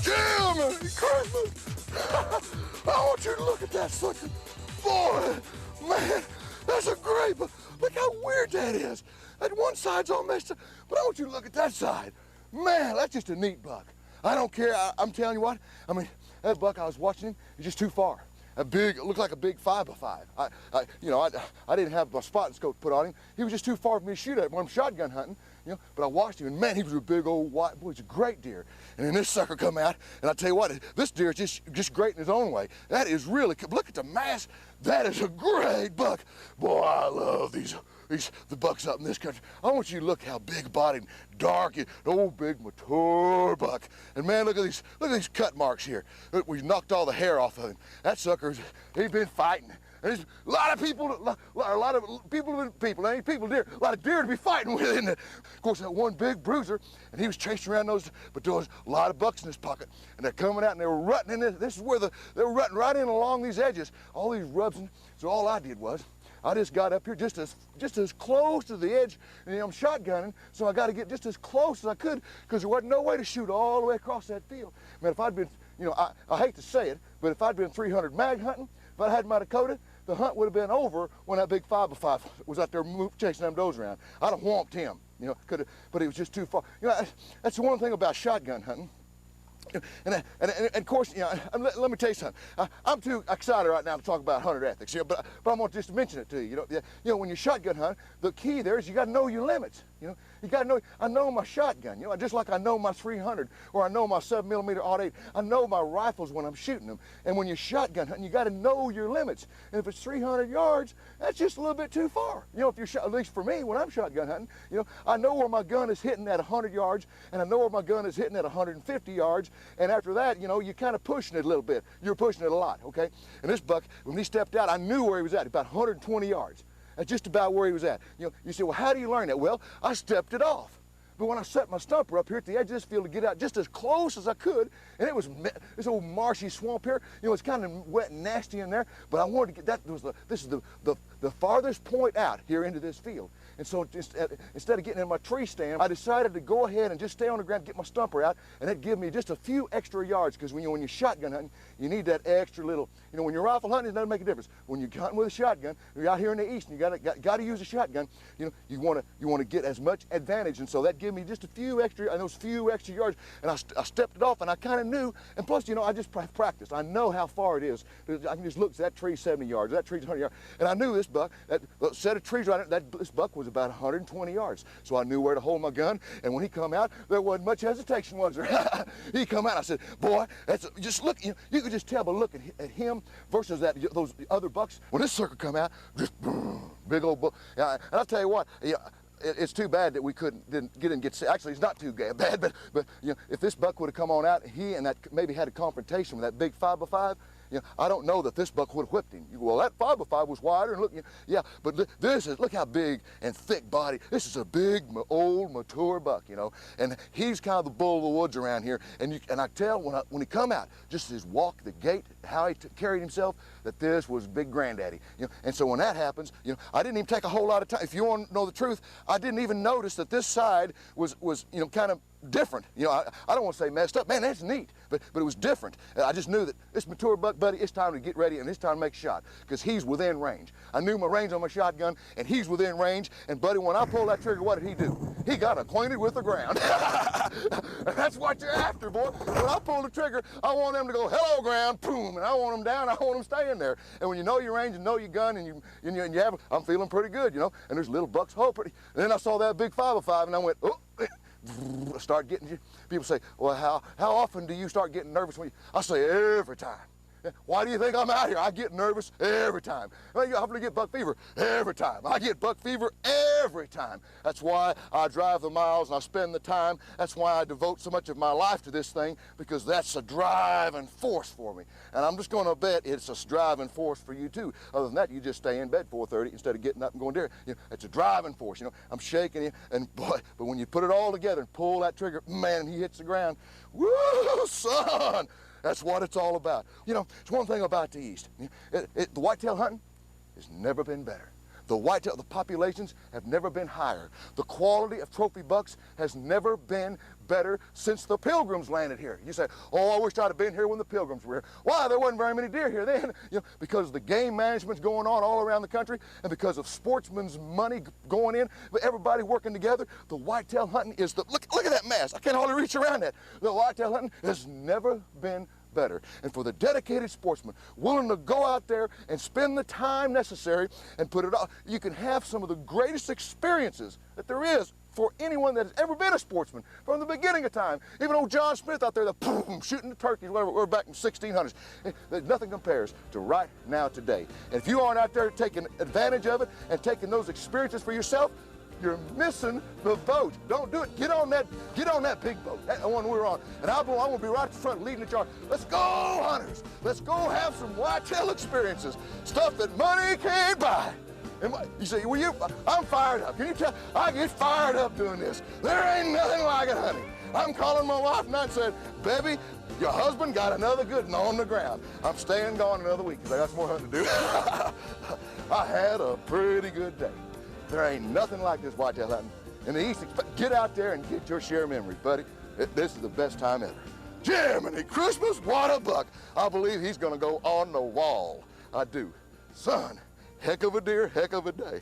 Jim! Christmas! I want you to look at that sucker. Boy, man, that's a great buck. Look how weird that is. That one side's all messed up, but I want you to look at that side. Man, that's just a neat buck. I don't care. I'm telling you what. I mean, that buck I was watching him is just too far. It looked like a big 5x5. I didn't have my spotting scope put on him. He was just too far for me to shoot at when I'm shotgun hunting, you know. But I watched him, and man, he was a big old white boy. He's a great deer. And then this sucker come out, and I tell you what, this deer is just great in his own way. That is really, look at the mass. That is a great buck. Boy, I love the bucks up in this country. I want you to look how big-bodied, dark, an old big mature buck. And man, look at these cut marks here. We knocked all the hair off of him. That sucker, he's been fighting. And there's a lot of people, deer, a lot of deer to be fighting with, isn't it? Of course, that one big bruiser, and he was chasing around those, but there was a lot of bucks in his pocket, and they're coming out, and they were rutting in this. This is where they were rutting right in along these edges, all these rubs. And so all I did was, I just got up here just as close to the edge, and I'm shotgunning, so I got to get just as close as I could, because there wasn't no way to shoot all the way across that field. Man, if I'd been, you know, I hate to say it, but if I'd been 300 mag hunting, if I had my Dakota, the hunt would have been over when that big 5x5 was out there chasing them does around. I'd have whomped him, you know, but he was just too far. You know, that's the one thing about shotgun hunting. And of course, you know, let me tell you something. I'm too excited right now to talk about hunter ethics here, but I'm going to just mention it to you. You know, when you shotgun hunt, the key there is you got to know your limits. You know, you got to know. I know my shotgun. You know, just like I know my 300 or I know my 7mm .08. I know my rifles when I'm shooting them. And when you shotgun hunting, you got to know your limits. And if it's 300 yards, that's just a little bit too far. You know, if you're at least for me, when I'm shotgun hunting, you know, I know where my gun is hitting at 100 yards, and I know where my gun is hitting at 150 yards. And after that, you know, you're kind of pushing it a little bit. You're pushing it a lot, okay? And this buck, when he stepped out, I knew where he was at, about 120 yards. That's just about where he was at. You know, you say, well, how do you learn that? Well, I stepped it off. But when I set my stumper up here at the edge of this field to get out just as close as I could, and it was this old marshy swamp here, you know, it's kind of wet and nasty in there, but I wanted to get this is the farthest point out here into this field. And so just, instead of getting in my tree stand, I decided to go ahead and just stay on the ground, get my stumper out, and that'd give me just a few extra yards, because when you're shotgun hunting, you need that extra little, you know, when you're rifle hunting, it doesn't make a difference. When you're hunting with a shotgun, you're out here in the east, and you got to use a shotgun, you know, you want to get as much advantage, and so that gave me just a few extra, and those few extra yards, and I stepped it off, and I kind of knew, and plus, you know, I just practiced. I know how far it is. I can just look, that tree's 70 yards, that tree's 100 yards, and I knew this buck, that set of trees right there, this buck was about 120 yards. So I knew where to hold my gun, and when he come out, there wasn't much hesitation, was there? He come out, I said, boy, just look, you could just tell by looking at him versus those other bucks. When this sucker come out, just big old buck. And I'll tell you what, it's too bad that we didn't get sick. Actually, it's not too bad, but you know, if this buck would have come on out, he and that maybe had a confrontation with that big 5x5, you know, I don't know that this buck would have whipped him. Well, that 5x5 was wider, and look, you know, yeah, but look how big and thick body. This is a big, old, mature buck, you know, and he's kind of the bull of the woods around here. And I tell when he come out, just his walk, the gait, how he carried himself, that this was big granddaddy, you know. And so when that happens, you know, I didn't even take a whole lot of time. If you want to know the truth, I didn't even notice that this side was you know, kind of different. You know, I don't want to say messed up. Man, that's neat, but it was different. I just knew that this mature buck, buddy, it's time to get ready and it's time to make a shot, because he's within range. I knew my range on my shotgun, and he's within range. And buddy, when I pulled that trigger, what did he do? He got acquainted with the ground. That's what you're after, boy. When I pull the trigger, I want him to go, hello, ground, boom, and I want him down. I want him staying there. And when you know your range and know your gun, and you have, I'm feeling pretty good, you know. And there's little bucks, oh, pretty. And then I saw that big 5x5, and I went, oh. Start getting, people say, well, how often do you start getting nervous when you, I say every time. Why do you think I'm out here? I get nervous every time. I get buck fever every time. I get buck fever every time. That's why I drive the miles and I spend the time. That's why I devote so much of my life to this thing, because that's a driving force for me. And I'm just going to bet it's a driving force for you too. Other than that, you just stay in bed 4:30 instead of getting up and going there. You know, it's a driving force. You know, I'm shaking you, and boy, but when you put it all together and pull that trigger, man, he hits the ground. Woo, son! That's what it's all about. You know, it's one thing about the East. The whitetail hunting has never been better. The whitetail, the populations have never been higher. The quality of trophy bucks has never been better since the Pilgrims landed here. You say, oh, I wish I'd have been here when the Pilgrims were here. Why? There wasn't very many deer here then. Because the game management's going on all around the country, and because of sportsmen's money going in, but everybody working together, the whitetail hunting is the, look at that mass. I can't hardly reach around that. The whitetail hunting has never been better. And for the dedicated sportsman willing to go out there and spend the time necessary and put it all, you can have some of the greatest experiences that there is for anyone that has ever been a sportsman from the beginning of time. Even old John Smith out there, the boom, shooting the turkeys, whatever, we're back in 1600s. Nothing compares to right now today. And if you aren't out there taking advantage of it and taking those experiences for yourself, you're missing the boat. Don't do it. Get on that big boat, that one we're on. And I'm going to be right at the front leading the charge. Let's go, hunters. Let's go have some whitetail experiences. Stuff that money can't buy. You say, well, I'm fired up. Can you tell? I get fired up doing this. There ain't nothing like it, honey. I'm calling my wife tonight and saying, baby, your husband got another good one on the ground. I'm staying gone another week because I got some more hunting to do. I had a pretty good day. There ain't nothing like this whitetail hunting in the East. Get out there and get your share of memories, buddy. This is the best time ever. Jiminy Christmas, what a buck. I believe he's going to go on the wall. I do. Son, heck of a deer, heck of a day.